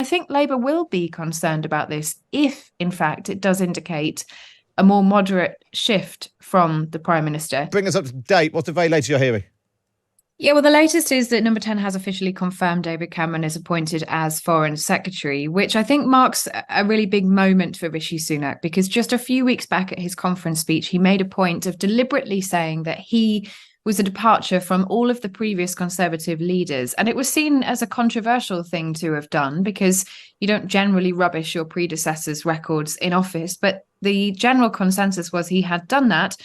think Labour will be concerned about this if, in fact, it does indicate a more moderate shift from the Prime Minister. Bring us up to date. What's the very latest you're hearing? Yeah, well, the latest is that Number 10 has officially confirmed David Cameron is appointed as Foreign Secretary, which I think marks a really big moment for Rishi Sunak, because just a few weeks back at his conference speech, he made a point of deliberately saying that he was a departure from all of the previous Conservative leaders. And it was seen as a controversial thing to have done, because you don't generally rubbish your predecessors' records in office. But the general consensus was he had done that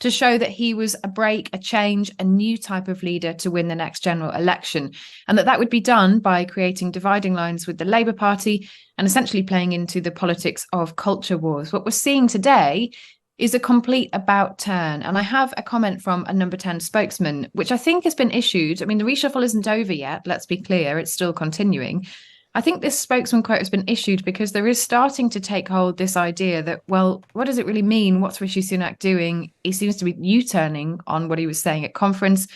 to show that he was a break, a change, a new type of leader to win the next general election, and that would be done by creating dividing lines with the Labour Party and essentially playing into the politics of culture wars. What we're seeing today is a complete about turn. And I have a comment from a Number 10 spokesman, which I think has been issued. I mean, the reshuffle isn't over yet, let's be clear, it's still continuing. I think this spokesman quote has been issued because there is starting to take hold this idea that, well, what does it really mean? What's Rishi Sunak doing? He seems to be U-turning on what he was saying at conference.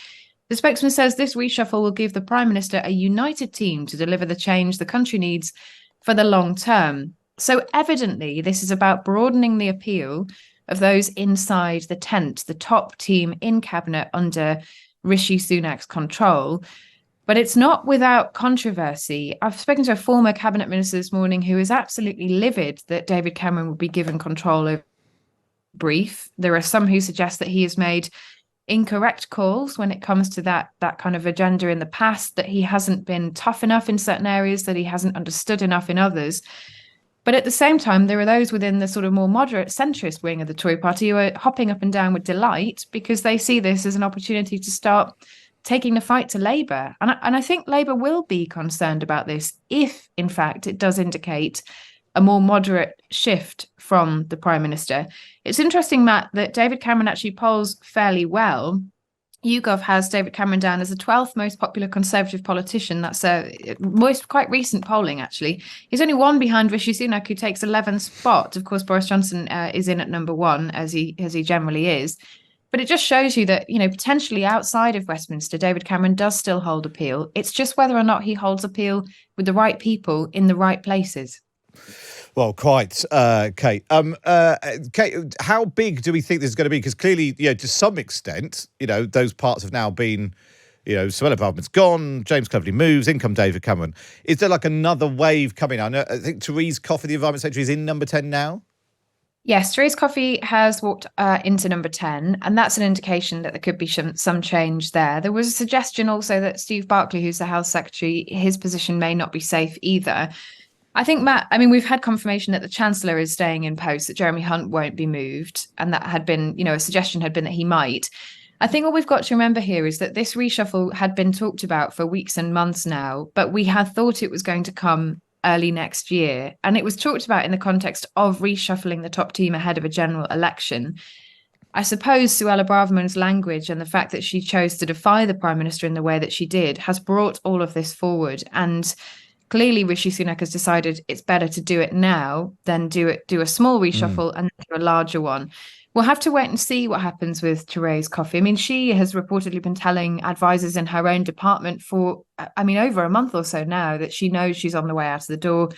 The spokesman says this reshuffle will give the Prime Minister a united team to deliver the change the country needs for the long term. So evidently, this is about broadening the appeal of those inside the tent, the top team in cabinet under Rishi Sunak's control. But it's not without controversy. I've spoken to a former cabinet minister this morning who is absolutely livid that David Cameron would be given control over brief. There are some who suggest that he has made incorrect calls when it comes to that kind of agenda in the past, that he hasn't been tough enough in certain areas, that he hasn't understood enough in others. But at the same time, there are those within the sort of more moderate centrist wing of the Tory party who are hopping up and down with delight because they see this as an opportunity to start taking the fight to Labour. And I think Labour will be concerned about this if, in fact, it does indicate a more moderate shift from the Prime Minister. It's interesting, Matt, that David Cameron actually polls fairly well. YouGov has David Cameron down as the 12th most popular Conservative politician. That's quite recent polling, actually. He's only one behind Rishi Sunak, who takes 11th spot. Of course, Boris Johnson is in at number one, as he generally is. But it just shows you that, potentially outside of Westminster, David Cameron does still hold appeal. It's just whether or not he holds appeal with the right people in the right places. Well, quite, Kate. Kate, how big do we think this is going to be? Because clearly, to some extent, those parts have now been, Suella Braverman's gone, James Cleverly moves, in come David Cameron. Is there like another wave coming? I think Therese Coffey, the Environment Secretary, is in number 10 now. Yes, Therese Coffey has walked into number 10, and that's an indication that there could be some change there. There was a suggestion also that Steve Barclay, who's the Health Secretary, his position may not be safe either. I think, Matt, we've had confirmation that the Chancellor is staying in post, that Jeremy Hunt won't be moved, and that had been, a suggestion had been that he might. I think what we've got to remember here is that this reshuffle had been talked about for weeks and months now, but we had thought it was going to come early next year. And it was talked about in the context of reshuffling the top team ahead of a general election. I suppose Suella Braverman's language and the fact that she chose to defy the Prime Minister in the way that she did has brought all of this forward. And clearly Rishi Sunak has decided it's better to do it now than do a small reshuffle and do a larger one. We'll have to wait and see what happens with Therese Coffey. She has reportedly been telling advisors in her own department for, over a month or so now that she knows she's on the way out of the door.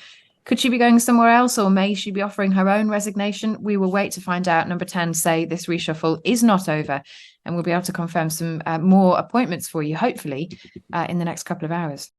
Could she be going somewhere else, or may she be offering her own resignation? We will wait to find out. Number 10 say this reshuffle is not over, and we'll be able to confirm some more appointments for you, hopefully, in the next couple of hours.